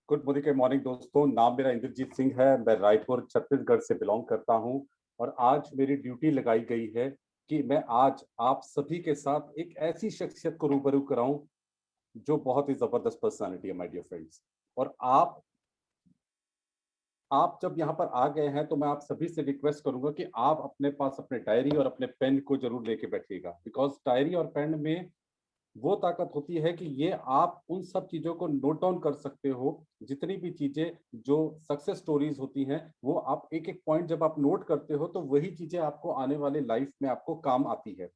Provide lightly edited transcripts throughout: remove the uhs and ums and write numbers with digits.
Good morning दोस्तों। नाम मेरा इंद्रजीत सिंह है। मैं रायपुर छत्तीसगढ़ से बिलोंग करता हूं और आज मेरी ड्यूटी लगाई गई है कि मैं आज आप सभी के साथ एक ऐसी शख्सियत को रूबरू कराऊं जो बहुत ही जबरदस्त पर्सनालिटी है, माय डियर फ्रेंड्स। और आप जब यहाँ पर आ गए हैं तो मैं आप सभी से रिक्वेस्ट करूंगा कि आप अपने पास अपने डायरी और अपने पेन को जरूर लेके बैठिएगा, बिकॉज डायरी और पेन में वो ताकत होती है कि ये आप उन सब चीजों को नोट डाउन कर सकते हो। जितनी भी चीजें जो सक्सेस स्टोरीज होती हैं वो आप एक एक पॉइंट जब आप नोट करते हो तो वही चीजें आपको आने वाले लाइफ में आपको काम आती है।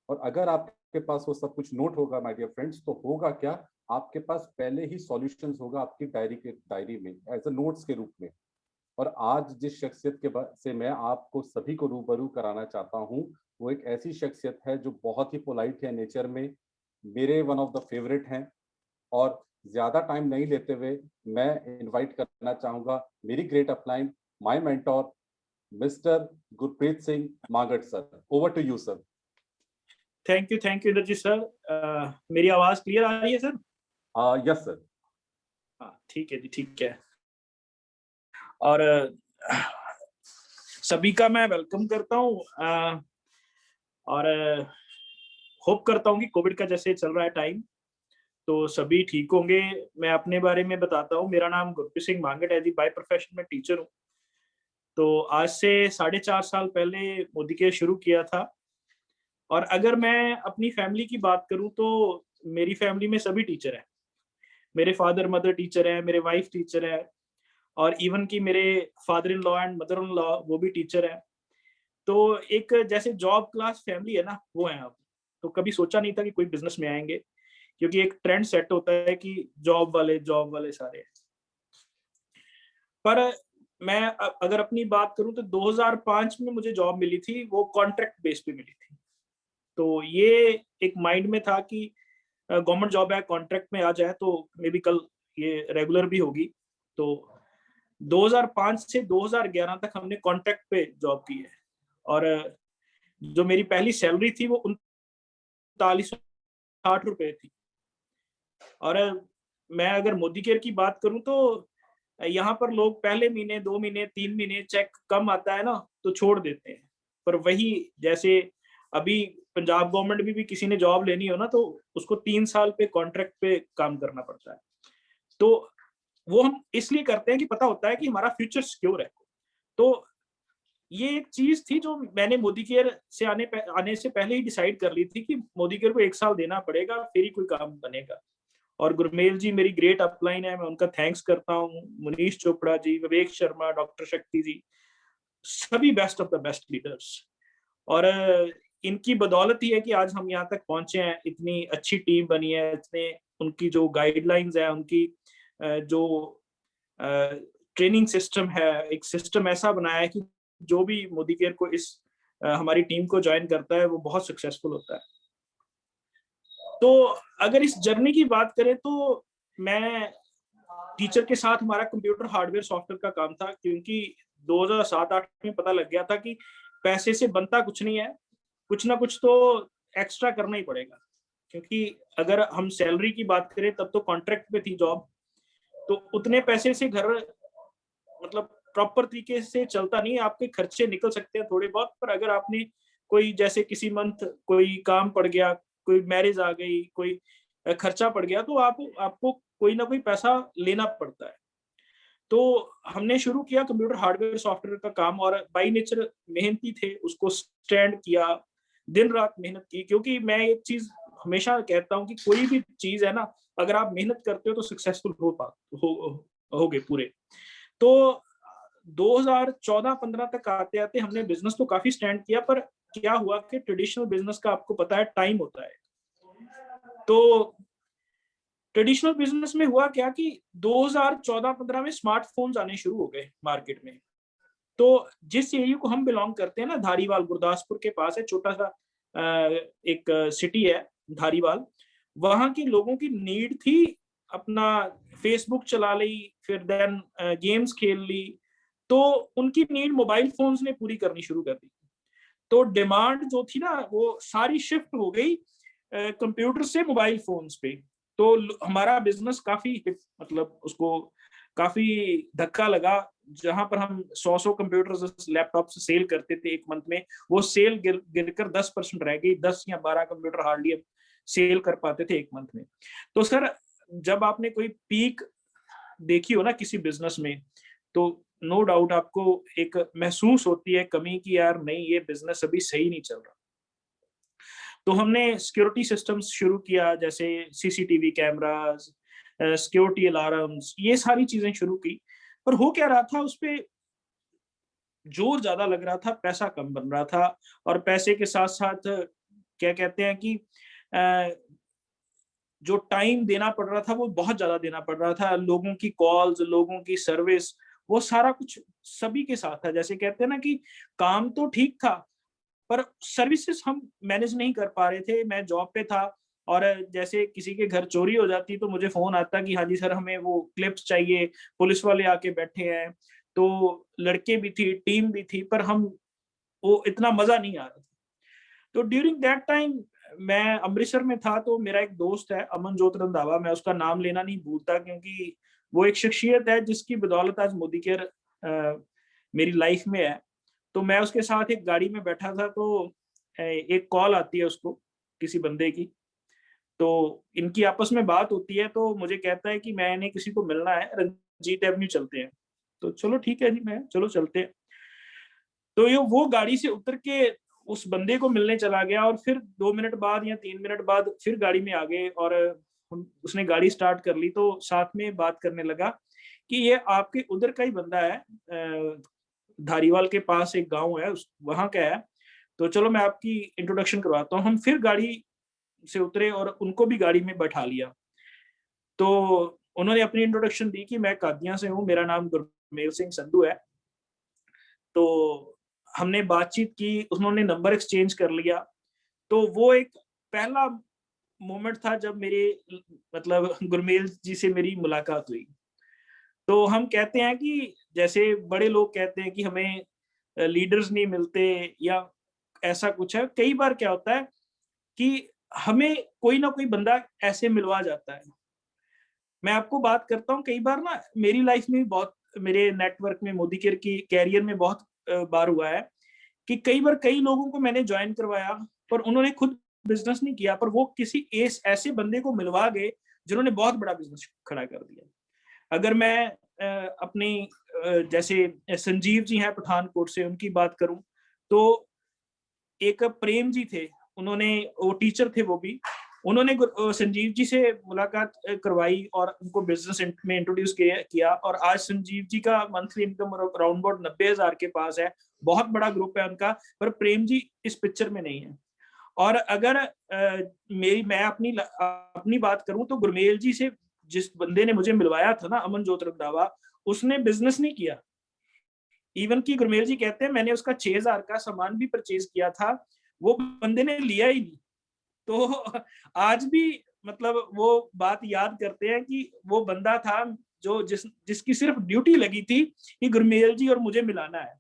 और अगर आपके पास वो सब कुछ नोट होगा माय डियर फ्रेंड्स, तो होगा क्या, आपके पास पहले ही सॉल्यूशंस होगा आपकी डायरी में एज अ नोट्स के रूप में। और आज जिस शख्सियत से मैं आपको सभी को रूबरू कराना चाहता हूँ वो एक ऐसी शख्सियत है जो बहुत ही पोलाइट है नेचर में, मेरे वन ऑफ द फेवरेट हैं। और ज्यादा टाइम नहीं लेते हुए मैं इनवाइट करना चाहूंगा मेरी great upline, my mentor, mister Gurpreet Singh Mangat sir. Over to you sir. Thank you Indrajit sir. मेरी आवाज क्लियर आ रही है सर? Yes sir. हाँ ठीक है जी, ठीक है। और सभी का मैं वेलकम करता हूँ और होप करता हूँ कि कोविड का जैसे चल रहा है टाइम तो सभी ठीक होंगे। मैं अपने बारे में बताता हूँ। मेरा नाम गुरप्रीत सिंह मांगट है जी। बाय प्रोफेशन में टीचर हूँ। तो आज से 4.5 साल पहले मोदी के शुरू किया था। और अगर मैं अपनी फैमिली की बात करूं तो मेरी फैमिली में सभी टीचर हैं। मेरे फादर मदर टीचर हैं, मेरे वाइफ टीचर है और इवन कि मेरे father in law and mother in law वो भी टीचर है। तो एक जैसे जॉब क्लास फैमिली है ना, वो है अब। तो कभी सोचा नहीं था कि कोई बिजनेस में आएंगे, क्योंकि एक ट्रेंड सेट होता है कि जॉब वाले सारे हैं। पर मैं अगर अपनी बात करूं तो 2005 में मुझे जॉब मिली थी, वो कॉन्ट्रैक्ट बेस पे मिली थी। तो ये एक माइंड में था कि गवर्नमेंट जॉब है, कॉन्ट्रैक्ट में आ जाए तो मे बी कल ये रेगुलर भी होगी। तो 2005 से 2011 तक हमने कॉन्ट्रैक्ट पे जॉब की है। और जो मेरी पहली सैलरी थी वो 3960 रुपए थी। और मैं अगर मोदी केयर की बात करूं तो यहाँ पर लोग पहले महीने, 2 महीने, 3 महीने चेक कम आता है ना तो छोड़ देते हैं। पर वही जैसे अभी पंजाब गवर्नमेंट भी किसी ने जॉब लेनी हो ना तो उसको 3 साल पे कॉन्ट्रैक्ट पे काम करना पड़ता है। तो वो हम इसलिए करते हैं कि पता होता है कि हमारा फ्यूचर सिक्योर है। तो ये एक चीज थी जो मैंने मोदी केयर से आने से पहले ही डिसाइड कर ली थी कि मोदी केयर को 1 साल देना पड़ेगा, फिर ही कोई काम बनेगा। और गुरमेल जी मेरी ग्रेट अपलाइन है, मैं उनका थैंक्स करता हूँ। मनीष चोपड़ा जी, विवेक शर्मा, डॉक्टर शक्ति जी, सभी best of the best leaders. और इनकी बदौलत ही है कि आज हम यहाँ तक पहुंचे हैं। इतनी अच्छी टीम बनी है, इतने उनकी जो गाइडलाइंस है, उनकी जो ट्रेनिंग सिस्टम है, एक सिस्टम ऐसा बनाया है कि जो भी मोदी केयर को इस हमारी टीम को ज्वाइन करता है वो बहुत सक्सेसफुल होता है। तो अगर इस जर्नी की बात करें तो मैं टीचर के साथ हमारा कंप्यूटर हार्डवेयर सॉफ्टवेयर का काम था, क्योंकि 2007-8 में पता लग गया था कि पैसे से बनता कुछ नहीं है, कुछ ना कुछ तो एक्स्ट्रा करना ही पड़ेगा। क्योंकि अगर हम सैलरी की बात करें तब तो कॉन्ट्रैक्ट पे थी जॉब, तो उतने पैसे से घर मतलब प्रॉपर तरीके से चलता नहीं है। आपके खर्चे निकल सकते हैं थोड़े बहुत, पर अगर आपने कोई जैसे किसी मंथ कोई काम पड़ गया, कोई मैरिज आ गई, कोई खर्चा पड़ गया, तो आपको कोई ना कोई पैसा लेना पड़ता है। तो हमने शुरू किया कंप्यूटर हार्डवेयर सॉफ्टवेयर का काम, और बाई नेचर मेहनती थे, उसको स्टैंड किया, दिन रात मेहनत की। क्योंकि मैं एक चीज हमेशा कहता हूँ कि कोई भी चीज है ना, अगर आप मेहनत करते हो तो सक्सेसफुल होगे पूरे। तो 2014-15 तक आते आते हमने बिजनेस तो काफी स्टैंड किया, पर क्या हुआ कि ट्रेडिशनल बिजनेस का आपको पता है टाइम होता है। तो ट्रेडिशनल बिजनेस में हुआ क्या कि 2014-15 में स्मार्टफोन्स आने शुरू हो गए मार्केट में। तो जिस एरिया को हम बिलोंग करते हैं ना, धारीवाल गुरदासपुर के पास है, छोटा सा एक सिटी है धारीवाल। वहां के लोगों की नीड थी अपना फेसबुक चला ली, फिर देन गेम्स खेल ली, तो उनकी नीड मोबाइल फोन्स ने पूरी करनी शुरू कर दी। तो डिमांड जो थी ना वो सारी शिफ्ट हो गई कंप्यूटर से मोबाइल फोन्स पे। तो हमारा बिजनेस काफी मतलब उसको काफी धक्का लगा। जहां पर हम 100 कंप्यूटर्स लैपटॉप से सेल करते थे एक मंथ में, वो सेल गिरकर 10% रह गई। 10 या 12 कंप्यूटर हार्डली हम सेल कर पाते थे एक मंथ में। तो सर, जब आपने कोई पीक देखी हो ना किसी बिजनेस में, तो नो डाउट आपको एक महसूस होती है कमी की, यार नहीं, ये बिजनेस अभी सही नहीं चल रहा। तो हमने सिक्योरिटी सिस्टम्स शुरू किया, जैसे सीसीटीवी कैमरास, सिक्योरिटी अलार्म्स, ये सारी चीजें शुरू की। पर हो क्या रहा था, उस पे जोर ज्यादा लग रहा था, पैसा कम बन रहा था। और पैसे के साथ साथ क्या कहते हैं कि जो टाइम देना पड़ रहा था वो बहुत ज्यादा देना पड़ रहा था। लोगों की कॉल्स, लोगों की सर्विस, वो सारा कुछ सभी के साथ था। जैसे कहते हैं ना कि काम तो ठीक था, पर सर्विसेज हम मैनेज नहीं कर पा रहे थे। मैं जॉब पे था, और जैसे किसी के घर चोरी हो जाती तो मुझे फोन आता कि हाँ जी सर, हमें वो क्लिप्स चाहिए, पुलिस वाले आके बैठे हैं। तो लड़के भी थी, टीम भी थी, पर हम वो इतना मजा नहीं आ रहा था। तो ड्यूरिंग दैट टाइम मैं अमृतसर में था। तो मेरा एक दोस्त है अमनजोत रंधावा, मैं उसका नाम लेना नहीं भूलता, क्योंकि वो एक शख्सियत है जिसकी बदौलत आज मोदी केयर मेरी लाइफ में है। तो मैं उसके साथ एक गाड़ी में बैठा था, तो एक कॉल आती है उसको किसी बंदे की। तो इनकी आपस में बात होती है, तो मुझे कहता है कि मैंने किसी को मिलना है, रंजीत एवेन्यू चलते हैं। तो चलो ठीक है जी, मैं चलो चलते हैं। तो ये वो गाड़ी से उतर के उस बंदे को मिलने चला गया, और फिर 2 मिनट बाद या 3 मिनट बाद फिर गाड़ी में आ गए, और उसने गाड़ी स्टार्ट कर ली। तो साथ में बात करने लगा कि ये आपके उधर का ही बंदा है, धारीवाल के पास एक गांव है, उस वहां का है। तो चलो मैं आपकी इंट्रोडक्शन करवाता हूँ। हम फिर गाड़ी से उतरे और उनको भी गाड़ी में बैठा लिया। तो उन्होंने अपनी इंट्रोडक्शन दी कि मैं कादियां से हूँ, मेरा नाम गुरमेल सिंह संधू है। तो हमने बातचीत की, उन्होंने नंबर एक्सचेंज कर लिया। तो वो एक पहला मोमेंट था जब मेरे मतलब गुरमेल जी से मेरी मुलाकात हुई। तो हम कहते हैं कि जैसे बड़े लोग कहते हैं कि हमें लीडर्स नहीं मिलते, या ऐसा कुछ है। कई बार क्या होता है कि हमें कोई ना कोई बंदा ऐसे मिलवा जाता है। मैं आपको बात करता हूँ, कई बार ना मेरी लाइफ में भी बहुत, मेरे नेटवर्क में, मोदी केयर की कैरियर में बहुत बार हुआ है कि कई बार कई लोगों को मैंने ज्वाइन करवाया, पर उन्होंने खुद बिजनेस नहीं किया, पर वो किसी ऐसे बंदे को मिलवा गए जिन्होंने बहुत बड़ा बिजनेस खड़ा कर दिया। अगर मैं अपनी जैसे संजीव जी हैं पठानकोट से, उनकी बात करूं, तो एक प्रेम जी थे, उन्होंने, वो टीचर थे वो भी, उन्होंने संजीव जी से मुलाकात करवाई और उनको बिजनेस में इंट्रोड्यूस किया। और आज संजीव जी का मंथली इनकम अराउंड अबाउट 90,000 के पास है। बहुत बड़ा ग्रुप है उनका, पर प्रेम जी इस पिक्चर में नहीं है। और अगर मैं अपनी बात करूं, तो गुरमेल जी से जिस बंदे ने मुझे मिलवाया था ना, अमनजोत रंधावा, उसने बिजनेस नहीं किया। इवन की गुरमेल जी कहते हैं मैंने उसका 6,000 का सामान भी परचेज किया था, वो बंदे ने लिया ही नहीं। तो आज भी मतलब वो बात याद करते हैं कि वो बंदा था जो जिसकी सिर्फ ड्यूटी लगी थी कि गुरमेल जी और मुझे मिलाना है।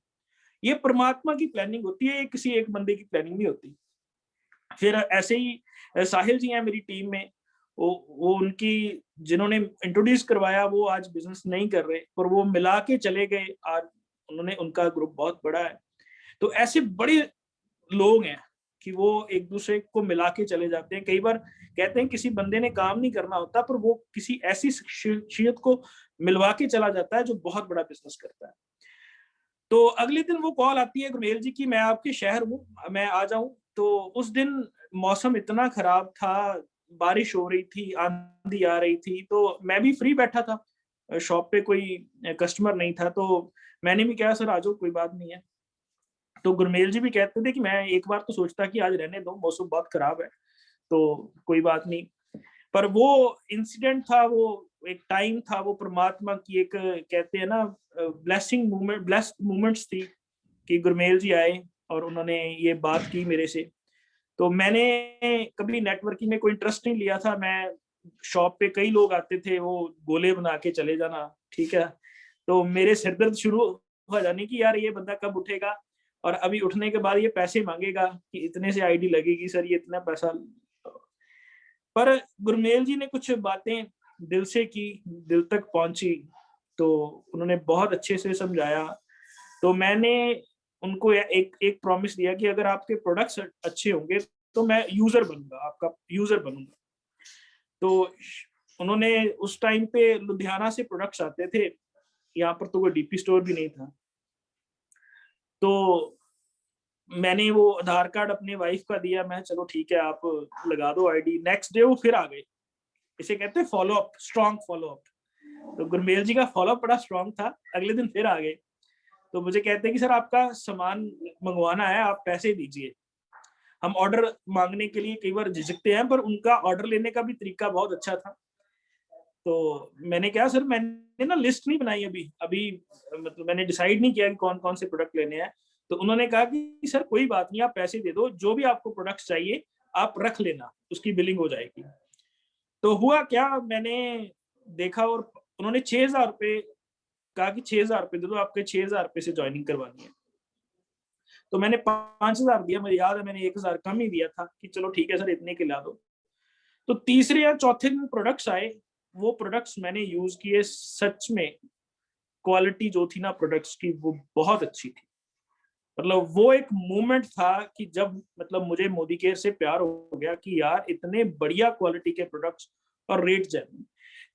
ये परमात्मा की प्लानिंग होती है, ये किसी एक बंदे की प्लानिंग नहीं होती। फिर ऐसे ही साहिल जी हैं मेरी टीम में, वो उनकी, जिन्होंने इंट्रोड्यूस करवाया, वो आज बिजनेस नहीं कर रहे, पर वो मिला के चले गए। आज उन्होंने, उनका ग्रुप बहुत बड़ा है। तो ऐसे बड़े लोग हैं कि वो एक दूसरे को मिला के चले जाते हैं। कई बार कहते हैं किसी बंदे ने काम नहीं करना होता, पर वो किसी ऐसी शख्सियत को मिलवा के चला जाता है जो बहुत बड़ा बिजनेस करता है। तो अगले दिन वो कॉल आती है गुरमेल जी की, मैं आपके शहर हूँ, मैं आ जाऊं। तो उस दिन मौसम इतना खराब था, बारिश हो रही थी, आंधी आ रही थी, तो मैं भी फ्री बैठा था, शॉप पे कोई कस्टमर नहीं था। तो मैंने भी कहा सर आ जाओ, कोई बात नहीं है। तो गुरमेल जी भी कहते थे कि मैं एक बार तो सोचता कि आज रहने दो, मौसम बहुत खराब है, तो कोई बात नहीं। पर वो इंसिडेंट था, वो एक टाइम था, वो परमात्मा की एक, कहते हैं ना, ब्लेस्ड मोमेंट्स थी कि गुरमेल जी आए और उन्होंने ये बात की मेरे से। तो मैंने कभी नेटवर्किंग में कोई इंटरेस्ट नहीं लिया था। मैं शॉप पे कई लोग आते थे, वो गोले बना के चले जाना, ठीक है। तो मेरे सिर दर्द शुरू हो जाने की, यार ये बंदा कब उठेगा, और अभी उठने के बाद ये पैसे मांगेगा कि इतने से आईडी लगेगी सर, ये इतना पैसा। पर गुरमेल जी ने कुछ बातें दिल से की, दिल तक पहुंची। तो उन्होंने बहुत अच्छे से समझाया। तो मैंने उनको एक प्रॉमिस दिया कि अगर आपके प्रोडक्ट्स अच्छे होंगे तो मैं यूजर बनूंगा, आपका यूजर बनूंगा। तो उन्होंने उस टाइम पे लुधियाना से प्रोडक्ट्स आते थे, यहाँ पर तो कोई डीपी स्टोर भी नहीं था। तो मैंने वो आधार कार्ड अपनी वाइफ का दिया, मैं चलो ठीक है आप लगा दो आईडी। नेक्स्ट डे वो फिर आ गए, इसे कहते हैं follow up, strong follow up. तो गुरमेल जी का फॉलो अप बड़ा स्ट्रॉन्ग था, अगले दिन फिर आ गए। तो मुझे कहते हैं कि सर आपका सामान मंगवाना है, आप पैसे दीजिए। हम ऑर्डर मांगने के लिए कई बार झिझकते हैं, पर उनका ऑर्डर लेने का भी तरीका बहुत अच्छा था। तो मैंने कहा सर मैंने ना लिस्ट नहीं बनाई अभी मतलब मैंने डिसाइड नहीं किया कि कौन कौन से प्रोडक्ट लेने हैं। तो उन्होंने कहा कि सर कोई बात नहीं, आप पैसे दे दो, जो भी आपको प्रोडक्ट्स चाहिए आप रख लेना, उसकी बिलिंग हो जाएगी। तो हुआ क्या, मैंने देखा और उन्होंने 6,000 रुपये कहा कि 6,000 रुपये दे दो, आपके 6,000 रुपये से ज्वाइनिंग करवानी है। तो मैंने 5,000 दिया, मुझे याद है मैंने 1,000 कम ही दिया था कि चलो ठीक है सर इतने के ला दो। तो तीसरे या चौथे दिन प्रोडक्ट्स आए, वो प्रोडक्ट्स मैंने यूज किए, सच में क्वालिटी जो थी ना प्रोडक्ट्स की वो बहुत अच्छी थी। मतलब वो एक मोमेंट था कि जब मतलब मुझे मोदी केयर से प्यार हो गया कि यार इतने बढ़िया क्वालिटी के प्रोडक्ट्स और रेट जेन्युइन।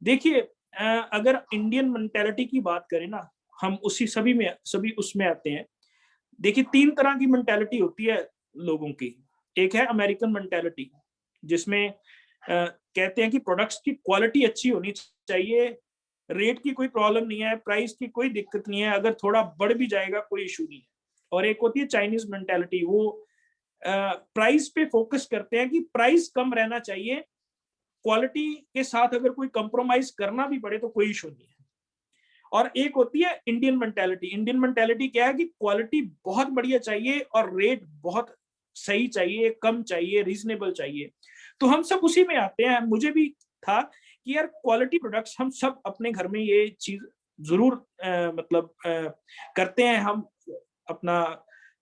देखिए अगर इंडियन मेंटालिटी की बात करें ना, हम सभी उसमें आते हैं। देखिए 3 तरह की मेंटालिटी होती है लोगों की। एक है अमेरिकन मेंटालिटी, जिसमें कहते हैं कि प्रोडक्ट्स की क्वालिटी अच्छी होनी चाहिए, रेट की कोई प्रॉब्लम नहीं है, प्राइस की कोई दिक्कत नहीं है, अगर थोड़ा बढ़ भी जाएगा कोई इशू नहीं है। और एक होती है चाइनीज मेंटालिटी, वो प्राइस पे फोकस करते हैं कि प्राइस कम रहना चाहिए, क्वालिटी के साथ अगर कोई कंप्रोमाइज करना भी पड़े तो कोई इशू नहीं है। और एक होती है इंडियन मेंटालिटी। इंडियन मेंटालिटी क्या है कि क्वालिटी बहुत बढ़िया चाहिए और रेट बहुत सही चाहिए, कम चाहिए, रीजनेबल चाहिए। तो हम सब उसी में आते हैं। मुझे भी था कि यार क्वालिटी प्रोडक्ट्स, हम सब अपने घर में ये चीज जरूर करते हैं। हम अपना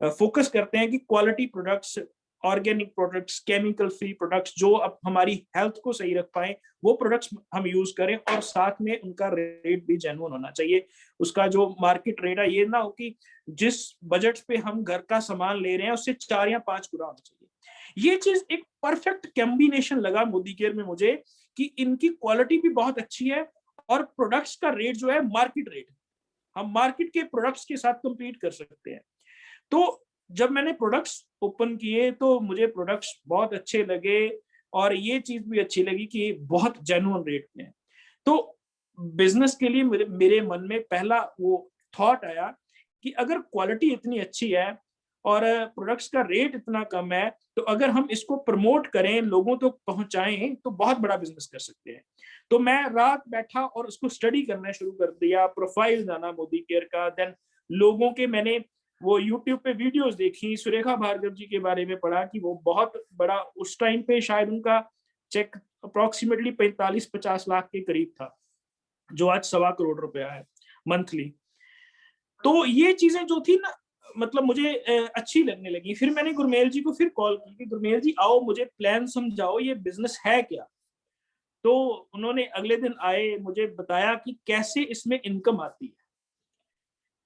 फोकस करते हैं कि quality products, organic products, chemical free products जो अब हमारी हेल्थ को सही रख पाए, वो प्रोडक्ट्स हम यूज करें, और साथ में उनका रेट भी जेन्युइन होना चाहिए। उसका जो मार्केट रेट है ये ना हो कि जिस बजट पे हम घर का सामान ले रहे हैं उससे 4 या 5 गुना होना चाहिए। ये चीज एक परफेक्ट कॉम्बिनेशन लगा मोदी केयर में मुझे कि इनकी क्वालिटी भी बहुत अच्छी है और प्रोडक्ट्स का रेट जो है मार्केट रेट, हम मार्केट के प्रोडक्ट्स के साथ कंपीट कर सकते हैं। तो जब मैंने प्रोडक्ट्स ओपन किए तो मुझे प्रोडक्ट्स बहुत अच्छे लगे और ये चीज भी अच्छी लगी कि बहुत जेन्युइन रेट में है। तो बिजनेस के लिए मेरे मन में पहला वो थॉट आया कि अगर क्वालिटी इतनी अच्छी है और प्रोडक्ट्स का रेट इतना कम है, तो अगर हम इसको प्रमोट करें, लोगों तक पहुंचाएं, तो बहुत बड़ा बिजनेस कर सकते हैं। तो मैं रात बैठा और उसको स्टडी करना शुरू कर दिया, प्रोफाइल जाना मोदी केयर का, देन लोगों के मैंने वो यूट्यूब पे वीडियोस देखी, सुरेखा भार्गव जी के बारे में पढ़ा कि वो बहुत बड़ा, उस टाइम पे शायद उनका चेक अप्रोक्सीमेटली 45-50 लाख के करीब था, जो आज 1.25 करोड़ रुपया है मंथली। तो ये चीजें जो थी ना, मतलब मुझे अच्छी लगने लगी। फिर मैंने गुरमेल जी को फिर कॉल की कि गुरमेल जी आओ मुझे प्लान समझाओ, ये बिजनेस है क्या। तो उन्होंने अगले दिन आए, मुझे बताया कि कैसे इसमें इनकम आती है।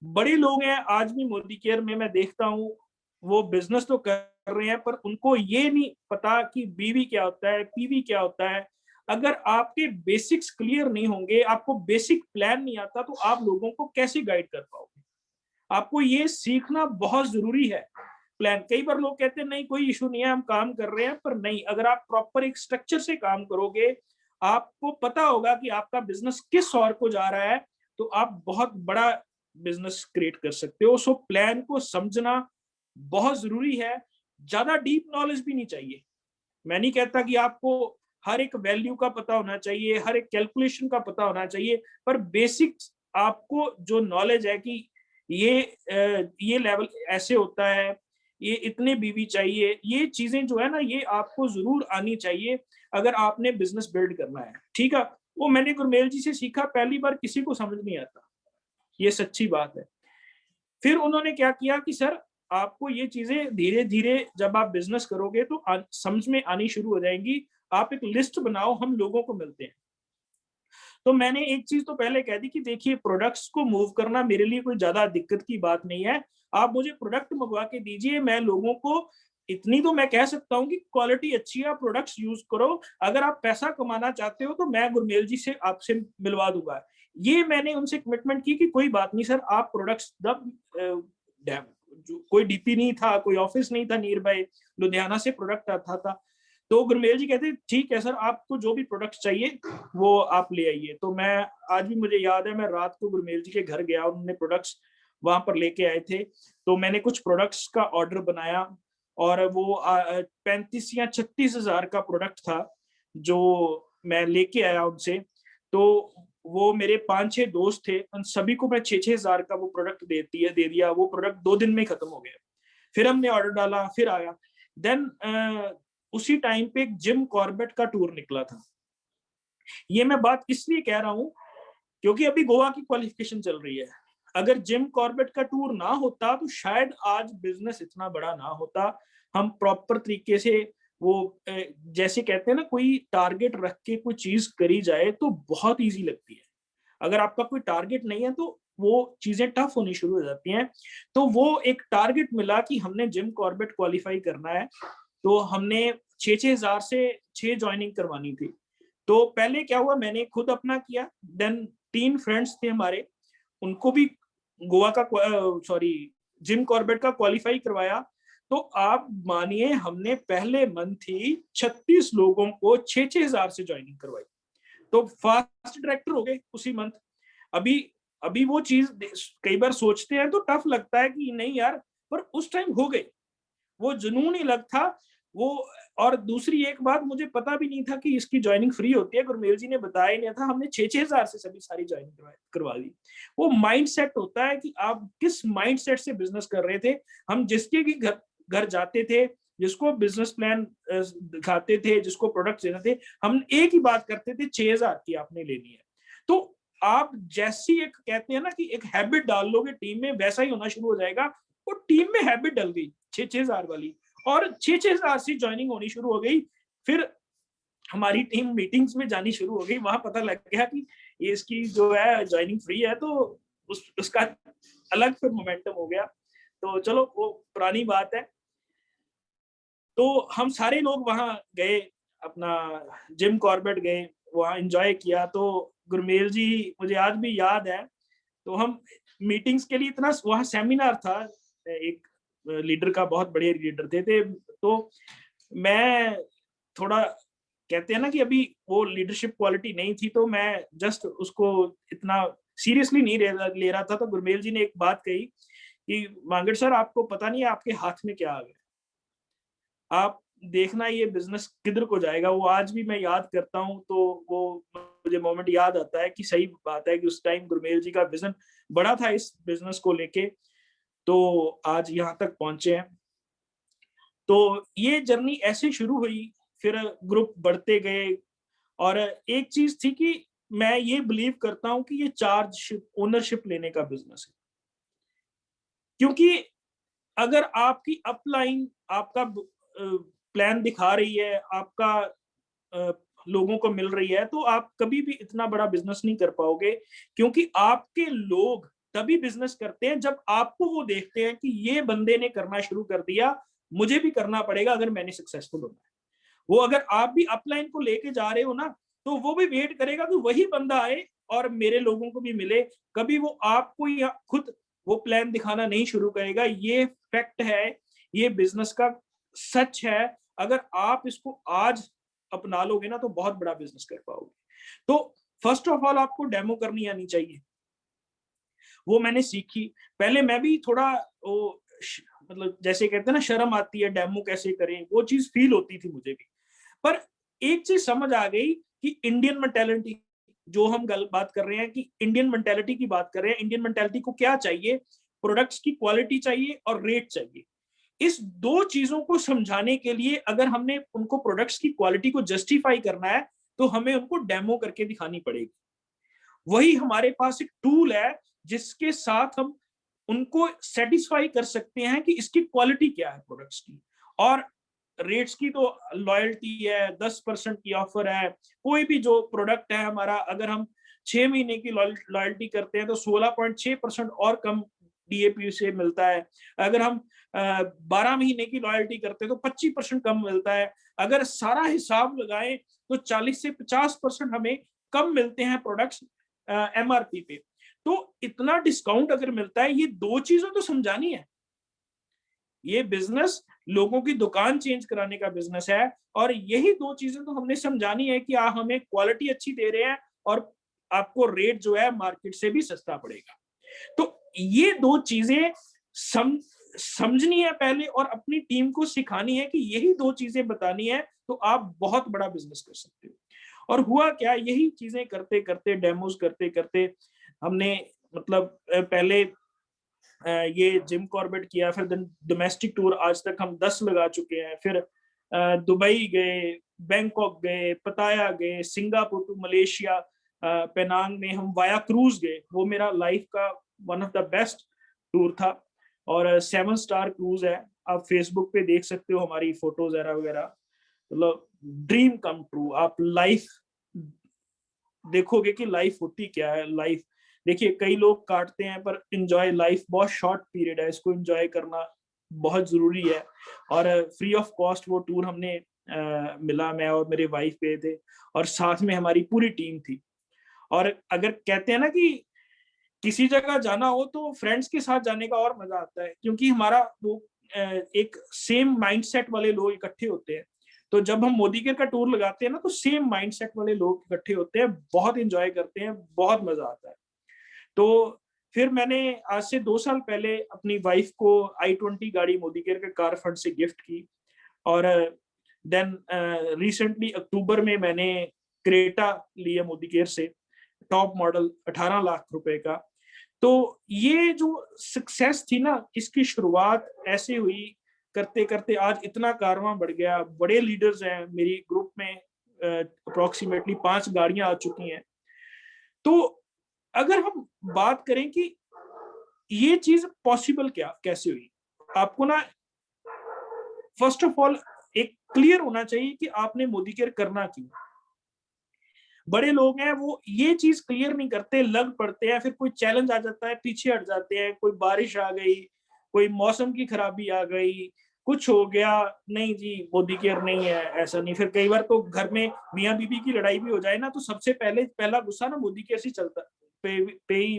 बड़े लोग हैं आज भी मोदी केयर में, मैं देखता हूँ वो बिजनेस तो कर रहे हैं, पर उनको ये नहीं पता कि बीवी क्या होता है, पीवी क्या होता है। अगर आपके बेसिक्स क्लियर नहीं होंगे, आपको बेसिक प्लान नहीं आता, तो आप लोगों को कैसे गाइड कर पाओगे। आपको ये सीखना बहुत जरूरी है प्लान। कई बार लोग कहते हैं नहीं कोई इशू नहीं है, हम काम कर रहे हैं, पर नहीं, अगर आप प्रॉपर एक स्ट्रक्चर से काम करोगे, आपको पता होगा कि आपका बिजनेस किस ओर को जा रहा है, तो आप बहुत बड़ा बिजनेस क्रिएट कर सकते हो। सो प्लान को समझना बहुत जरूरी है। ज्यादा डीप नॉलेज भी नहीं चाहिए। मैं नहीं कहता कि आपको हर एक वैल्यू का पता होना चाहिए, हर एक कैलकुलेशन का पता होना चाहिए, पर बेसिक्स आपको जो नॉलेज है कि ये लेवल ऐसे होता है, ये इतने बीवी चाहिए, ये चीजें जो है ना, ये आपको जरूर आनी चाहिए अगर आपने बिजनेस बिल्ड करना है। ठीक है, वो मैंने गुरमेल जी से सीखा, पहली बार किसी को समझ नहीं आता, ये सच्ची बात है। फिर उन्होंने क्या किया कि सर आपको ये चीजें धीरे धीरे जब आप बिजनेस करोगे तो समझ में आनी शुरू हो जाएंगी, आप एक लिस्ट बनाओ, हम लोगों को मिलते हैं। तो मैंने एक चीज तो पहले कह दी कि देखिए प्रोडक्ट्स को मूव करना मेरे लिए कोई ज्यादा दिक्कत की बात नहीं है, आप मुझे प्रोडक्ट मंगवा के दीजिए, मैं लोगों को इतनी तो मैं कह सकता हूँ कि क्वालिटी अच्छी है, प्रोडक्ट्स यूज करो, अगर आप पैसा कमाना चाहते हो तो मैं गुरमेल जी से आपसे मिलवा दूंगा। ये मैंने उनसे कमिटमेंट की कि कोई बात नहीं सर, आप प्रोडक्ट्स कोई डीपी नहीं था, कोई ऑफिस नहीं था नियर बाय, लुधियाना से प्रोडक्ट आता था। तो गुरमेल जी कहते ठीक है सर, आपको जो भी प्रोडक्ट चाहिए वो आप ले आइए। तो मैं आज भी मुझे याद है, मैं रात को गुरमेल जी के घर गया, उन्होंने प्रोडक्ट्स वहां पर लेके आए थे, तो मैंने कुछ प्रोडक्ट्स का ऑर्डर बनाया और वो 35 या 36 हजार का प्रोडक्ट था जो मैं लेके आया उनसे। तो वो मेरे 5-6 दोस्त थे, उन सभी को मैं 6-6 हजार का वो प्रोडक्ट दे दिया। वो प्रोडक्ट 2 दिन में खत्म हो गया। फिर हमने ऑर्डर डाला, फिर आया। देन उसी टाइम पे एक जिम कॉर्बेट का टूर निकला था। ये मैं बात इसलिए कह रहा हूँ क्योंकि अभी गोवा की क्वालिफिकेशन चल रही है। अगर जिम कॉर्बेट का टूर ना होता तो शायद आज बिजनेस इतना बड़ा ना होता। हम प्रॉपर तरीके से वो जैसे कहते हैं ना, कोई टारगेट रख के कोई चीज करी जाए तो बहुत इजी लगती है। अगर आपका कोई टारगेट नहीं है तो वो चीजें टफ होनी शुरू हो जाती हैं। तो वो एक टारगेट मिला कि हमने जिम कॉर्बेट क्वालिफाई करना है, तो हमने 6-6 हजार से 6 ज्वाइनिंग करवानी थी। तो पहले क्या हुआ, मैंने खुद अपना किया, देन 3 फ्रेंड्स थे हमारे, उनको भी गोवा का जिम कॉर्बेट का क्वालिफाई करवाया। तो आप मानिए हमने पहले मंथ ही 36 लोगों को 6-6 हजार से ज्वाइनिंग करवाई। तो फास्ट डायरेक्टर हो गए उसी मंथ। अभी अभी वो चीज कई बार सोचते हैं तो टफ लगता है कि नहीं यार, पर उस टाइम हो गई, वो जुनून ही अलग था वो। और दूसरी एक बात, मुझे पता भी नहीं था कि इसकी ज्वाइनिंग फ्री होती है, गुरमेल जी ने बताया ही नहीं था। हमने 6-6 हजार से सभी सारी ज्वाइनिंग करवा दी। वो माइंड सेट होता है कि आप किस माइंड सेट से बिजनेस कर रहे थे। हम जिसके भी घर जाते थे, जिसको बिजनेस प्लान दिखाते थे, जिसको प्रोडक्ट देना थे, हम एक ही बात करते थे, 6,000 की आपने लेनी है। तो आप जैसी एक कहते हैं ना कि एक हैबिट डाल लोगे टीम में, वैसा ही होना शुरू हो जाएगा। वो टीम में हैबिट डल गई 6-6 हजार वाली, और 6-6 हजार से ज्वाइनिंग होनी शुरू हो गई। फिर हमारी टीम मीटिंग्स में जानी शुरू हो गई, वहां पता लग गया कि ये इसकी जो है ज्वाइनिंग फ्री है, तो उसका अलग फिर मोमेंटम हो गया। तो चलो वो पुरानी बात है। तो हम सारे लोग वहां गए, अपना जिम कॉर्बेट गए, वहां एंजॉय किया। तो गुरमेल जी मुझे आज भी याद है, तो हम मीटिंग्स के लिए इतना, वहां सेमिनार था एक लीडर का, बहुत बड़े लीडर थे। तो मैं थोड़ा कहते हैं ना कि अभी वो लीडरशिप क्वालिटी नहीं थी, तो मैं जस्ट उसको इतना सीरियसली नहीं ले रहा था। तो गुरमेल जी ने एक बात कही कि मांगड़ सर, आपको पता नहीं है आपके हाथ में क्या आ गया, आप देखना ये बिजनेस किधर को जाएगा। वो आज भी मैं याद करता हूँ तो वो मुझे मोमेंट याद आता है कि सही बात है कि उस टाइम गुरमेल जी का विजन बड़ा था इस बिजनेस को लेके, तो आज यहाँ तक पहुंचे हैं। तो ये जर्नी ऐसे शुरू हुई, फिर ग्रुप बढ़ते गए। और एक चीज थी कि मैं ये बिलीव करता हूँ कि ये चार्जशिप, ओनरशिप लेने का बिजनेस है। क्योंकि अगर आपकी अपलाइन आपका प्लान दिखा रही है, आपका लोगों को मिल रही है, तो आप कभी भी इतना बड़ा बिजनेस नहीं कर पाओगे। क्योंकि आपके लोग तभी बिजनेस करते हैं जब आपको वो देखते हैं कि ये बंदे ने करना शुरू कर दिया, मुझे भी करना पड़ेगा अगर मैंने सक्सेसफुल होना है। वो अगर आप भी अपलाइन को लेके जा रहे हो ना, तो वो भी वेट करेगा कि वही बंदा आए और मेरे लोगों को भी मिले। कभी वो आपको या खुद वो प्लान दिखाना नहीं शुरू करेगा। ये फैक्ट है, ये बिजनेस का सच है। अगर आप इसको आज अपना लोगे ना तो बहुत बड़ा बिजनेस कर पाओगे। तो फर्स्ट ऑफ ऑल आपको डेमो करनी आनी चाहिए, वो मैंने सीखी। पहले मैं भी थोड़ा वो मतलब जैसे कहते हैं ना, शर्म आती है डेमो कैसे करें, वो चीज फील होती थी मुझे भी। पर एक चीज समझ आ गई कि इंडियन मेंटालिटी, जो हम बात कर रहे हैं कि इंडियन मेंटालिटी की बात कर रहे हैं, इंडियन मेंटालिटी को क्या चाहिए, प्रोडक्ट्स की क्वालिटी चाहिए और रेट चाहिए। इस दो चीजों को समझाने के लिए अगर हमने उनको प्रोडक्ट्स की क्वालिटी को जस्टिफाई करना है, तो हमें उनको डेमो करके दिखानी पड़ेगी। वही हमारे पास एक टूल है जिसके साथ हम उनको सेटिस्फाई कर सकते हैं कि इसकी क्वालिटी क्या है प्रोडक्ट्स की। और रेट्स की तो लॉयल्टी है, 10% की ऑफर है। कोई भी जो प्रोडक्ट है हमारा, अगर हम 6 महीने की लॉयल्टी करते हैं तो 16.6% और कम DAP से मिलता है। अगर हम 12 महीने की लॉयल्टी करते हैं तो 25% कम मिलता है। अगर सारा हिसाब लगाएं तो 40 से 50% हमें कम मिलते हैं प्रोडक्ट्स MRP पे। तो इतना डिस्काउंट अगर मिलता है, ये दो चीजें तो समझानी है। ये बिजनेस लोगों की दुकान चेंज कराने का बिजनेस है, और यही दो चीजें तो हमने समझानी है कि आप हमें क्वालिटी अच्छी दे रहे हैं और आपको रेट जो है मार्केट से भी सस्ता पड़ेगा। तो ये दो चीजें समझनी है पहले, और अपनी टीम को सिखानी है कि यही दो चीजें बतानी है, तो आप बहुत बड़ा बिजनेस कर सकते हो। और हुआ क्या, यही चीजें करते करते, डेमोज करते करते हमने मतलब पहले ये जिम कॉर्बेट किया, फिर डोमेस्टिक टूर आज तक हम 10 लगा चुके हैं। फिर दुबई गए, बैंकॉक गए, पताया गए, सिंगापुर टू मलेशिया, पेनांग में हम वाया क्रूज गए। वो मेरा लाइफ का one of the best tour था, और 7 स्टार क्रूज है। आप फेसबुक पे देख सकते हो हमारी फोटोज वगैरह। मतलब ड्रीम कम ट्रू। आप लाइफ देखोगे कि लाइफ होती क्या है। लाइफ देखिए, कई लोग काटते हैं, पर एंजॉय लाइफ बहुत शॉर्ट पीरियड है, इसको एंजॉय करना बहुत जरूरी है। और फ्री ऑफ कॉस्ट वो टूर हमने मिला, मैं और मेरे वाइफ गए थे, और साथ में हमारी पूरी टीम थी। और अगर कहते हैं ना कि किसी जगह जाना हो तो फ्रेंड्स के साथ जाने का और मजा आता है, क्योंकि हमारा वो एक सेम माइंडसेट वाले लोग इकट्ठे होते हैं। तो जब हम मोदी केयर का टूर लगाते हैं ना, तो सेम माइंडसेट वाले लोग इकट्ठे होते हैं, बहुत एंजॉय करते हैं, बहुत मजा आता है। तो फिर मैंने आज से 2 साल पहले अपनी वाइफ को i20 गाड़ी मोदी केयर के कार फंड से गिफ्ट की। और देन रिसेंटली अक्टूबर में मैंने क्रेटा लिया मोदी केयर से, टॉप मॉडल 18 लाख रुपए का। तो ये जो सक्सेस थी ना, इसकी शुरुआत ऐसे हुई, करते करते आज इतना कारवां बढ़ गया। बड़े लीडर्स हैं मेरी ग्रुप में, अप्रोक्सीमेटली 5 गाड़ियां आ चुकी हैं। तो अगर हम बात करें कि ये चीज पॉसिबल कैसे हुई, आपको ना फर्स्ट ऑफ ऑल एक क्लियर होना चाहिए कि आपने मोदी केयर करना क्यों। बड़े लोग हैं वो ये चीज क्लियर नहीं करते, लग पड़ते हैं, फिर कोई चैलेंज आ जाता है पीछे हट जाते हैं। कोई बारिश आ गई, कोई मौसम की खराबी आ गई, कुछ हो गया, नहीं जी मोदी केयर नहीं है, ऐसा नहीं। फिर कई बार तो घर में मियाँ बीबी की लड़ाई भी हो जाए ना, तो सबसे पहला गुस्सा ना मोदी केयर से चलता पे ही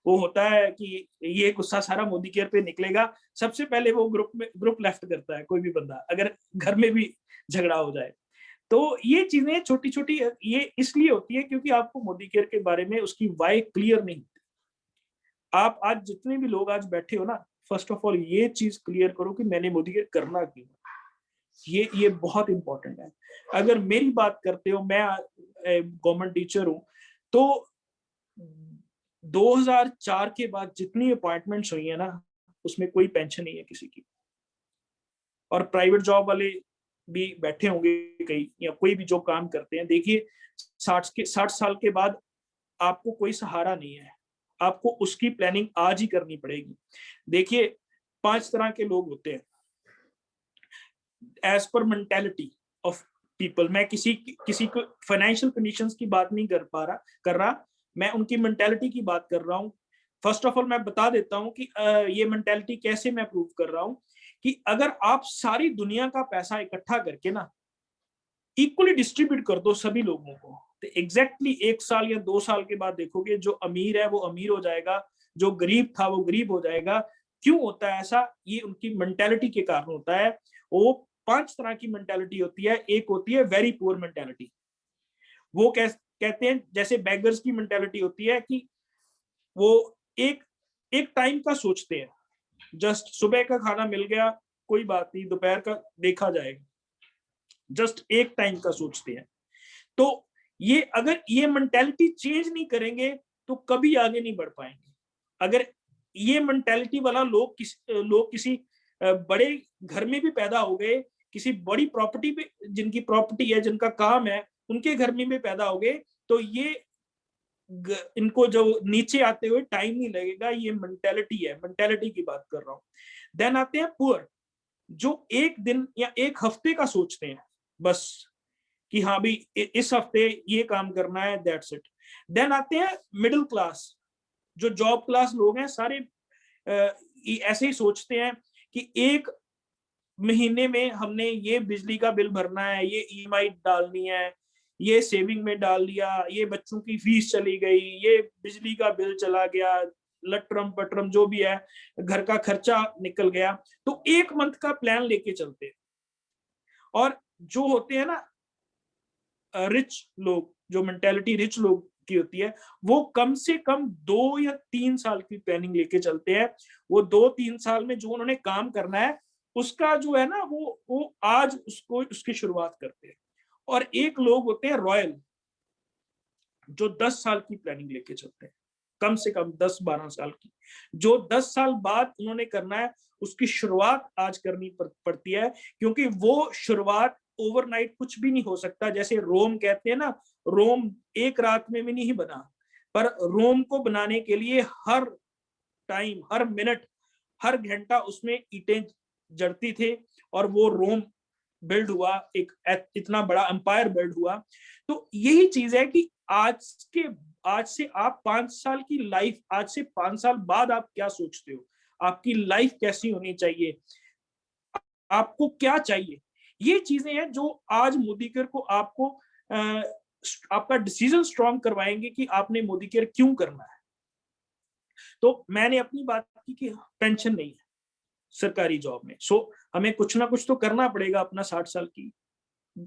वो होता है कि ये गुस्सा सारा मोदी केयर पे निकलेगा। सबसे पहले वो ग्रुप लेफ्ट करता है कोई भी बंदा, अगर घर में भी झगड़ा हो जाए। तो ये चीजें छोटी छोटी ये इसलिए होती है क्योंकि आपको मोदी केयर के बारे में उसकी वाई क्लियर नहीं होती। आप आज जितने भी लोग आज बैठे हो ना, फर्स्ट ऑफ ऑल ये चीज क्लियर करो कि मैंने मोदी केयर करना क्यों। ये बहुत इंपॉर्टेंट है। अगर मेरी बात करते हो, मैं गवर्नमेंट टीचर हूँ, तो 2004 के बाद जितनी अपॉइंटमेंट्स हुई है ना, उसमें कोई पेंशन नहीं है किसी की। और प्राइवेट जॉब वाले भी बैठे होंगे कई, या कोई भी जो काम करते हैं, देखिए 60 साल के बाद आपको कोई सहारा नहीं है, आपको उसकी प्लानिंग आज ही करनी पड़ेगी। देखिए 5 तरह के लोग होते हैं as per mentality of people. मैं किसी को फाइनेंशियल कंडीशंस की बात नहीं कर रहा, मैं उनकी मेंटेलिटी की बात कर रहा हूँ। फर्स्ट ऑफ ऑल मैं बता देता हूँ कि ये मेंटेलिटी कैसे मैं प्रूव कर रहा हूँ, कि अगर आप सारी दुनिया का पैसा इकट्ठा करके ना इक्वली डिस्ट्रीब्यूट कर दो सभी लोगों को, तो एग्जैक्टली 1 साल या 2 साल के बाद देखोगे जो अमीर है वो अमीर हो जाएगा, जो गरीब था वो गरीब हो जाएगा। क्यों होता है ऐसा? ये उनकी मेंटेलिटी के कारण होता है। वो 5 तरह की मेंटेलिटी होती है। एक होती है वेरी पुअर मेंटेलिटी। वो कहते हैं, जैसे बेगर्स की मेंटेलिटी होती है कि वो एक एक टाइम का सोचते हैं, जस्ट सुबह का खाना मिल गया कोई बात नहीं, दोपहर का देखा जाएगा, जस्ट एक टाइम का सोचते हैं। तो ये अगर ये मेंटालिटी चेंज नहीं करेंगे तो कभी आगे नहीं बढ़ पाएंगे। अगर ये मेंटालिटी वाला लोग किसी बड़े घर में भी पैदा हो गए, किसी बड़ी प्रॉपर्टी पे, जिनकी प्रॉपर्टी है, जिनका काम है, उनके घर में भी पैदा हो गए, तो ये इनको जो नीचे आते हुए टाइम नहीं लगेगा। ये मेंटालिटी है, मेंटालिटी की बात कर रहा हूँ। देन आते हैं पुअर, जो एक दिन या एक हफ्ते का सोचते हैं बस, कि हाँ भी इस हफ्ते ये काम करना है, दैट्स इट। देन आते हैं मिडिल क्लास, जो जॉब क्लास लोग हैं, सारे ऐसे ही सोचते हैं कि एक महीने में हमने ये बिजली का बिल भरना है, ये ईएमआई डालनी है, ये सेविंग में डाल दिया, ये बच्चों की फीस चली गई, ये बिजली का बिल चला गया, लटरम पटरम जो भी है, घर का खर्चा निकल गया। तो एक मंथ का प्लान लेके चलते हैं। और जो होते हैं ना रिच लोग, जो मेंटेलिटी रिच लोग की होती है, वो कम से कम 2 या 3 साल की प्लानिंग लेके चलते हैं। वो 2-3 साल में जो उन्होंने काम करना है, उसका जो है ना वो आज उसको उसकी शुरुआत करते हैं। और एक लोग होते हैं रॉयल, जो 10 साल की प्लानिंग लेके चलते हैं, कम से कम 10-12 साल की। जो 10 साल बाद उन्होंने करना है, उसकी शुरुआत आज करनी पड़ती है, क्योंकि वो शुरुआत ओवरनाइट कुछ भी नहीं हो सकता। जैसे रोम कहते हैं ना, रोम एक रात में भी नहीं बना, पर रोम को बनाने के लिए हर टाइम, हर मिनट, हर घंटा उसमें ईंटें जड़ती थे, और वो रोम बिल्ड हुआ, एक इतना बड़ा एम्पायर बिल्ड हुआ। तो यही चीज है कि आज से आप 5 साल की लाइफ, आज से 5 साल बाद आप क्या सोचते हो, आपकी लाइफ कैसी होनी चाहिए, आपको क्या चाहिए, ये चीजें हैं जो आज मोदी केयर को आपको आपका डिसीजन स्ट्रॉन्ग करवाएंगे कि आपने मोदी केयर क्यों करना है। तो मैंने अपनी बात की कि पेंशन नहीं है सरकारी जॉब में, सो हमें कुछ ना कुछ तो करना पड़ेगा अपना 60 साल की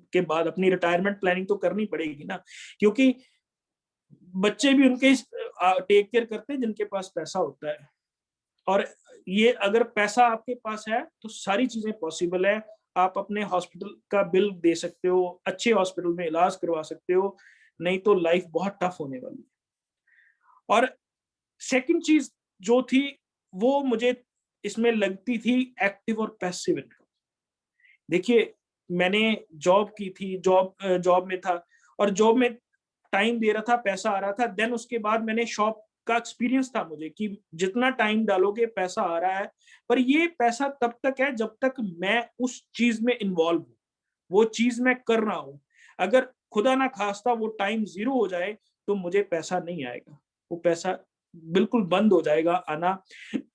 के बाद, अपनी रिटायरमेंट प्लानिंग तो करनी पड़ेगी ना, क्योंकि बच्चे भी उनके टेक केयर करते हैं जिनके पास पैसा होता है। और ये अगर पैसा आपके पास है तो सारी चीजें पॉसिबल है। आप अपने हॉस्पिटल का बिल दे सकते हो, अच्छे हॉस्पिटल में इलाज करवा सकते हो, नहीं तो लाइफ बहुत टफ होने वाली है। और सेकंड चीज जो थी, वो मुझे इसमें लगती थी एक्टिव और पैसिव इनकम। देखिए, मैंने जॉब की थी, जॉब में था, और जॉब में टाइम दे रहा था, पैसा आ रहा था। देन उसके बाद मैंने शॉप का एक्सपीरियंस था मुझे कि जितना टाइम डालोगे पैसा आ रहा है, पर ये पैसा तब तक है जब तक मैं उस चीज में इन्वॉल्व हूँ, वो चीज मैं कर रहा हूँ। अगर खुदा ना खास्ता वो टाइम 0 हो जाए तो मुझे पैसा नहीं आएगा, वो पैसा बिल्कुल बंद हो जाएगा आना।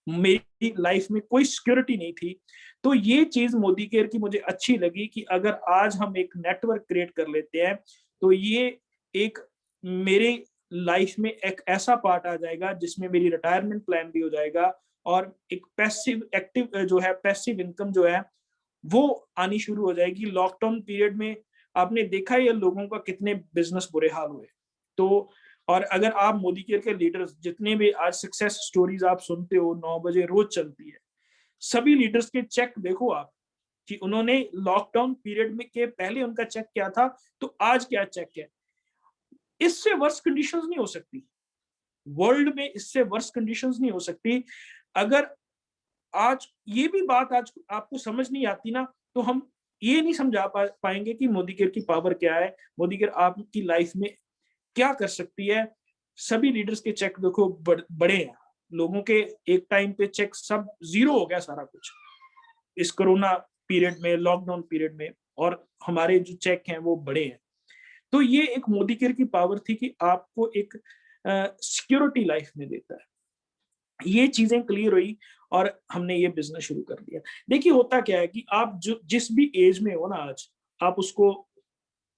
मेरी लाइफ में कोई सिक्योरिटी नहीं थी। तो ये चीज मोदी केयर की मुझे अच्छी लगी कि अगर आज हम एक नेटवर्क क्रिएट कर लेते हैं, तो ये एक मेरे लाइफ में एक ऐसा पार्ट आ जाएगा जिसमें मेरी रिटायरमेंट प्लान भी हो जाएगा, और एक पैसिव एक्टिव जो है, पैसिव इनकम जो है वो आनी शुरू हो जाएगी। लॉकडाउन पीरियड में आपने देखा है लोगों का कितने बिजनेस बुरे हाल हुए। तो और अगर आप मोदी केयर के लीडर्स, जितने भी आज सक्सेस स्टोरीज आप सुनते हो, 9 बजे रोज चलती है, सभी लीडर्स के चेक देखो आप कि उन्होंने लॉकडाउन पीरियड में के पहले उनका चेक क्या था, तो आज क्या चेक है। इससे वर्स कंडीशंस नहीं हो सकती वर्ल्ड में, इससे वर्स कंडीशंस नहीं हो सकती। अगर आज ये भी बात आज आपको समझ नहीं आती ना, तो हम ये नहीं समझा पाएंगे कि मोदी केयर की पावर क्या है, मोदी केयर आपकी लाइफ में क्या कर सकती है। सभी लीडर्स के चेक देखो बड़े हैं, लोगों के एक टाइम पे चेक सब 0 हो गया सारा कुछ इस कोरोना पीरियड में, लॉकडाउन पीरियड में, और हमारे जो चेक हैं वो बड़े हैं। तो ये एक मोदी केयर की पावर थी कि आपको एक सिक्योरिटी लाइफ में देता है। ये चीजें क्लियर हुई और हमने ये बिजनेस शुरू कर दिया। देखिए, होता क्या है कि आप जो जिस भी एज में हो ना आज, आप उसको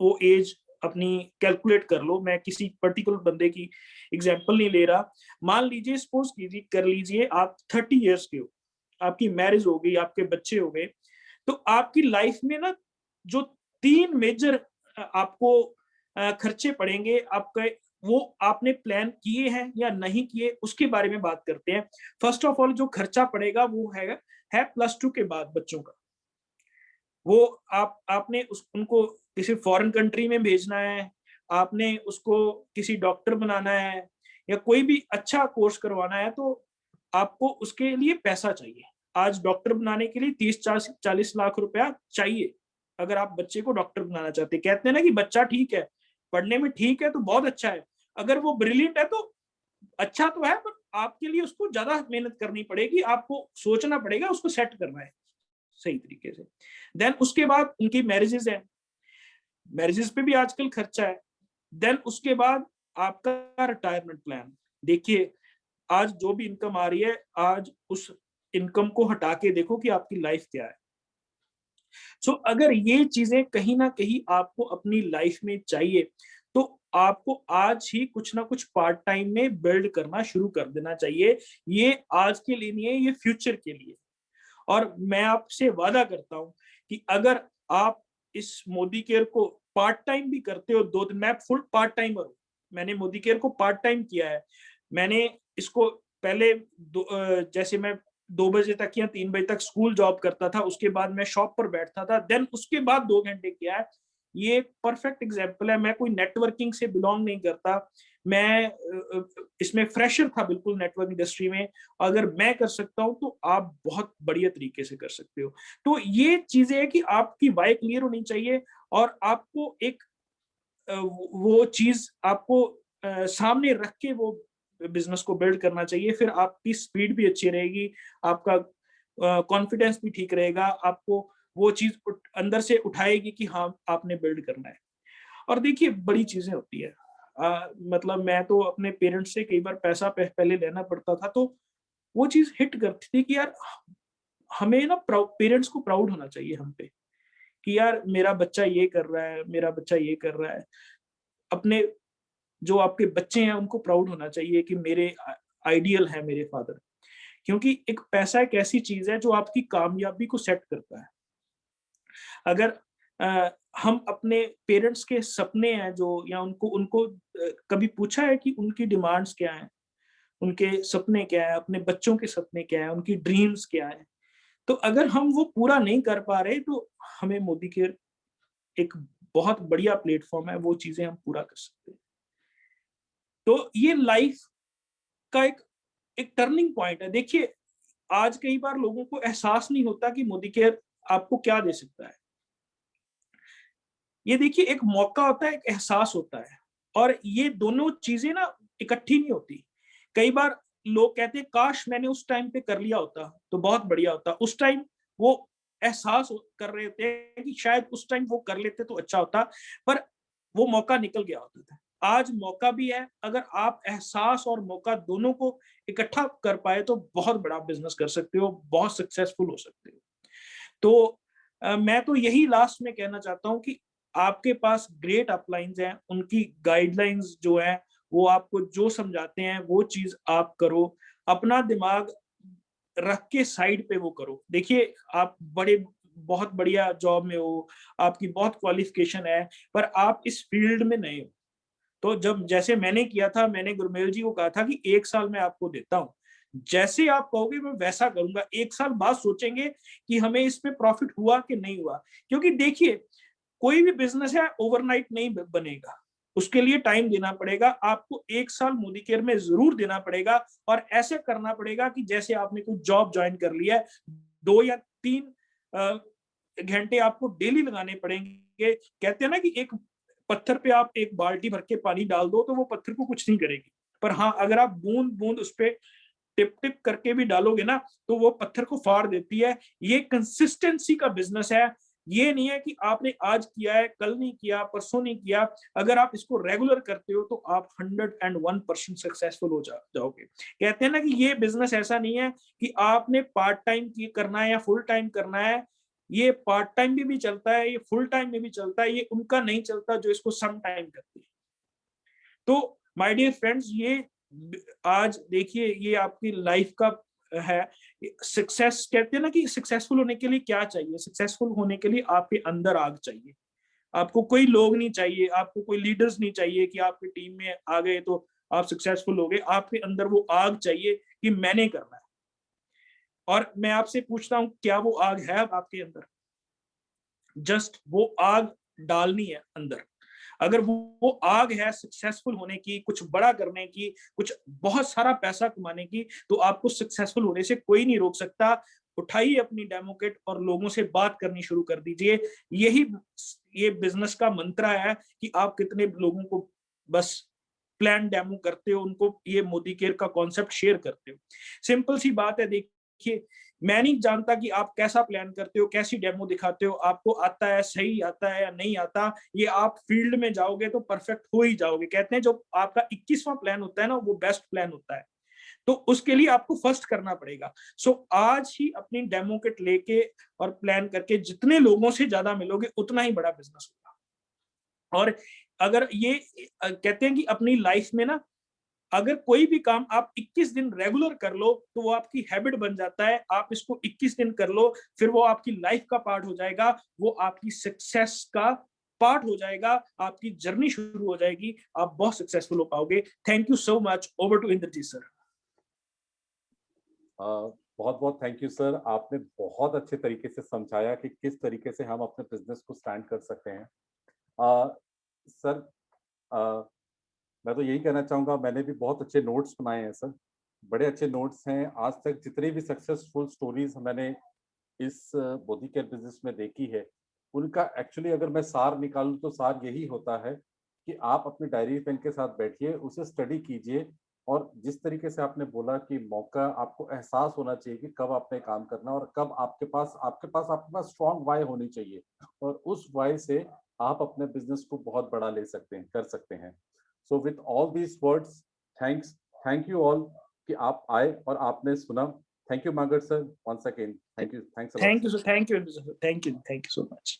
वो एज अपनी कैलकुलेट कर लो। मैं किसी पर्टिकुलर बंदे की एग्जांपल नहीं ले रहा। मान लीजिए, सपोज कीजिए, कर लीजिए आप 30 इयर्स के हो, आपकी मैरिज हो गई, आपके बच्चे हो गए, तो आपकी लाइफ में ना जो 3 मेजर आपको खर्चे पड़ेंगे, आपके वो आपने प्लान किए हैं या नहीं किए, उसके बारे में बात करते हैं। फर्स्ट ऑफ ऑल जो खर्चा पड़ेगा वो है +2 के बाद बच्चों का। वो आपने उनको किसी फॉरेन कंट्री में भेजना है, आपने उसको किसी डॉक्टर बनाना है, या कोई भी अच्छा कोर्स करवाना है, तो आपको उसके लिए पैसा चाहिए। आज डॉक्टर बनाने के लिए 30-40 लाख रुपया चाहिए, अगर आप बच्चे को डॉक्टर बनाना चाहते हैं। कहते हैं ना कि बच्चा ठीक है, पढ़ने में ठीक है तो बहुत अच्छा है, अगर वो ब्रिलियंट है तो अच्छा तो है, पर आपके लिए उसको ज्यादा मेहनत करनी पड़ेगी, आपको सोचना पड़ेगा, उसको सेट करना है सही तरीके से। देन उसके बाद उनकी मैरिजेस है, मैरिजेस पे भी आजकल खर्चा है। देन उसके बाद आपका रिटायरमेंट प्लान, देखिए आज जो भी इनकम आ रही है, आज उस इनकम को हटा के देखो कि आपकी लाइफ क्या है। सो अगर ये चीजें कहीं ना कहीं आपको अपनी लाइफ में चाहिए, तो आपको आज ही कुछ ना कुछ पार्ट टाइम में बिल्ड करना शुरू कर देना चाहिए। ये आज के लिए नहीं है, ये फ्यूचर के लिए। और मैं आपसे वादा करता हूं कि अगर आप इस मोदी केयर को पार्ट टाइम भी करते हो, 2 दिन, मैं फुल पार्ट टाइमर हूं, मैंने मोदी केयर को पार्ट टाइम किया है। मैंने इसको पहले जैसे मैं 2 बजे तक या 3 बजे तक स्कूल जॉब करता था, उसके बाद मैं शॉप पर बैठता था, देन उसके बाद 2 घंटे किया है। ये एक परफेक्ट एग्जाम्पल है। मैं कोई नेटवर्किंग से बिलोंग नहीं करता, मैं इसमें फ्रेशर था बिल्कुल नेटवर्क इंडस्ट्री में। अगर मैं कर सकता हूं तो आप बहुत बढ़िया तरीके से कर सकते हो। तो ये चीजें है कि आपकी वाई क्लियर होनी चाहिए, और आपको एक वो चीज आपको सामने रख के वो बिजनेस को बिल्ड करना चाहिए। फिर आपकी स्पीड भी अच्छी रहेगी, आपका कॉन्फिडेंस भी ठीक रहेगा, आपको वो चीज अंदर से उठाएगी कि हाँ आपने बिल्ड करना है। और देखिए बड़ी चीजें होती है, मतलब मैं तो अपने पेरेंट्स से कई बार पैसा पहले लेना पड़ता था, तो वो चीज हिट करती थी कि यार हमें ना पेरेंट्स को प्राउड होना चाहिए हम पे, कि यार मेरा बच्चा ये कर रहा है, मेरा बच्चा ये कर रहा है। अपने जो आपके बच्चे हैं उनको प्राउड होना चाहिए कि मेरे आइडियल है मेरे फादर। क्योंकि एक पैसा एक ऐसी चीज है जो आपकी कामयाबी को सेट करता है। अगर हम अपने पेरेंट्स के सपने हैं जो, या उनको उनको कभी पूछा है कि उनकी डिमांड्स क्या हैं, उनके सपने क्या है, अपने बच्चों के सपने क्या है, उनकी ड्रीम्स क्या है। तो अगर हम वो पूरा नहीं कर पा रहे, तो हमें मोदी केयर एक बहुत बढ़िया प्लेटफॉर्म है, वो चीजें हम पूरा कर सकते हैं। तो ये लाइफ का एक टर्निंग पॉइंट है। देखिए आज कई बार लोगों को एहसास नहीं होता कि मोदी केयर आपको क्या दे सकता है। ये देखिए एक मौका होता है, एक एहसास होता है, और ये दोनों चीजें ना इकट्ठी नहीं होती। कई बार लोग कहते हैं काश मैंने उस टाइम पे कर लिया होता तो बहुत बढ़िया होता। उस टाइम वो एहसास कर रहे थे कि शायद उस टाइम वो कर लेते तो अच्छा होता, पर वो मौका निकल गया होता था। आज मौका भी है, अगर आप एहसास और मौका दोनों को इकट्ठा कर पाए तो बहुत बड़ा बिजनेस कर सकते हो, बहुत सक्सेसफुल हो सकते हो। तो मैं तो यही लास्ट में कहना चाहता हूँ कि आपके पास ग्रेट अपलाइंस हैं, उनकी गाइडलाइंस जो है वो आपको जो समझाते हैं वो चीज आप करो। अपना दिमाग रख के साइड पे वो करो। देखिए आप बड़े बहुत बढ़िया जॉब में हो, आपकी बहुत क्वालिफिकेशन है, पर आप इस फील्ड में नहीं हो। तो जब जैसे मैंने किया था, मैंने गुरमेल जी को कहा था कि 1 साल मैं आपको देता हूँ, जैसे आप कहोगे मैं वैसा करूंगा। 1 साल बाद सोचेंगे कि हमें इसमें प्रॉफिट हुआ कि नहीं हुआ। क्योंकि देखिए कोई भी बिजनेस है ओवरनाइट नहीं बनेगा, उसके लिए टाइम देना पड़ेगा। आपको 1 साल मोदी केयर में जरूर देना पड़ेगा, और ऐसे करना पड़ेगा कि जैसे आपने कोई जॉब ज्वाइन कर लिया है, 2 या 3 घंटे आपको डेली लगाने पड़ेंगे। कहते हैं ना कि एक पत्थर पे आप एक बाल्टी भर के पानी डाल दो तो वो पत्थर को कुछ नहीं करेगी, पर हाँ अगर आप बूंद बूंद उस पर टिप टिप करके भी डालोगे ना तो वो पत्थर को फाड़ देती है। ये कंसिस्टेंसी का बिजनेस है। ये नहीं है कि आपने आज किया है, कल नहीं किया, परसों नहीं किया। अगर आप इसको रेगुलर करते हो तो आप 101% सक्सेसफुल हो जाओगे। कहते हैं ना कि ये बिजनेस ऐसा नहीं है कि आपने पार्ट टाइम करना है या फुल टाइम करना है। ये पार्ट टाइम भी चलता है, ये फुल टाइम में भी चलता है। ये उनका नहीं चलता जो इसको सम टाइम करते हैं। तो माय डियर फ्रेंड्स, ये आज देखिए ये आपकी लाइफ का है। सक्सेस कहते हैं ना कि सक्सेसफुल होने के लिए क्या चाहिए? सक्सेसफुल होने के लिए आपके अंदर आग चाहिए। आपको कोई लोग नहीं चाहिए, आपको कोई लीडर्स नहीं चाहिए कि आपकी टीम में आ गए तो आप सक्सेसफुल हो गए। आपके अंदर वो आग चाहिए कि मैंने करना है। और मैं आपसे पूछता हूँ, क्या वो आग है आपके अंदर? जस्ट वो आग डालनी है अंदर। अगर वो आग है सक्सेसफुल होने की, कुछ बड़ा करने की, कुछ बहुत सारा पैसा कमाने की, तो आपको सक्सेसफुल होने से कोई नहीं रोक सकता। उठाइए अपनी डेमो किट और लोगों से बात करनी शुरू कर दीजिए। यही ये बिजनेस का मंत्रा है कि आप कितने लोगों को बस प्लान डेमो करते हो, उनको ये मोदी केयर का कॉन्सेप्ट शेयर करते हो। सिंपल सी बात है। देखिए देखिए मैं नहीं जानता कि आप कैसा प्लान करते हो, कैसी डेमो दिखाते हो, आपको आता है, सही आता है या नहीं आता, ये आप फील्ड में जाओगे तो परफेक्ट हो ही जाओगे। कहते हैं जो आपका 21वां प्लान होता है ना, वो बेस्ट प्लान होता है, तो उसके लिए आपको फर्स्ट करना पड़ेगा। सो आज ही अपनी डेमो किट लेके और प्लान करके जितने लोगों से ज्यादा मिलोगे उतना ही बड़ा बिजनेस होगा। और अगर ये कहते हैं कि अपनी लाइफ में ना, अगर कोई भी काम आप 21 दिन रेगुलर कर लो तो वो आपकी हैबिट बन जाता है। आप इसको 21 दिन कर लो, फिर वो आपकी लाइफ का पार्ट हो जाएगा, वो आपकी सक्सेस का पार्ट हो जाएगा, आपकी जर्नी शुरू हो जाएगी, आप बहुत सक्सेसफुल हो पाओगे। Thank you so much. Over to Indrajit sir. बहुत बहुत थैंक यू सर, आपने बहुत अच्छे तरीके से समझाया कि किस तरीके से हम अपने बिजनेस को स्टैंड कर सकते हैं। सर मैं तो यही कहना चाहूँगा, मैंने भी बहुत अच्छे नोट्स बनाए हैं सर, बड़े अच्छे नोट्स हैं। आज तक जितनी भी सक्सेसफुल स्टोरीज मैंने इस मोदी केयर बिजनेस में देखी है, उनका एक्चुअली अगर मैं सार निकालूं तो सार यही होता है कि आप अपनी डायरी पेन के साथ बैठिए, उसे स्टडी कीजिए, और जिस तरीके से आपने बोला कि मौका आपको एहसास होना चाहिए कि कब आपने काम करना और कब आपके पास स्ट्रॉन्ग वाई होनी चाहिए, और उस वाई से आप अपने बिजनेस को बहुत बड़ा ले सकते हैं, कर सकते हैं। So with all these words, thanks, thank you all कि आप आए और आपने सुना। Thank you Margaret sir, once again, thank you, thanks a lot thank you sir. Sir, thank you, thank you, thank you so much.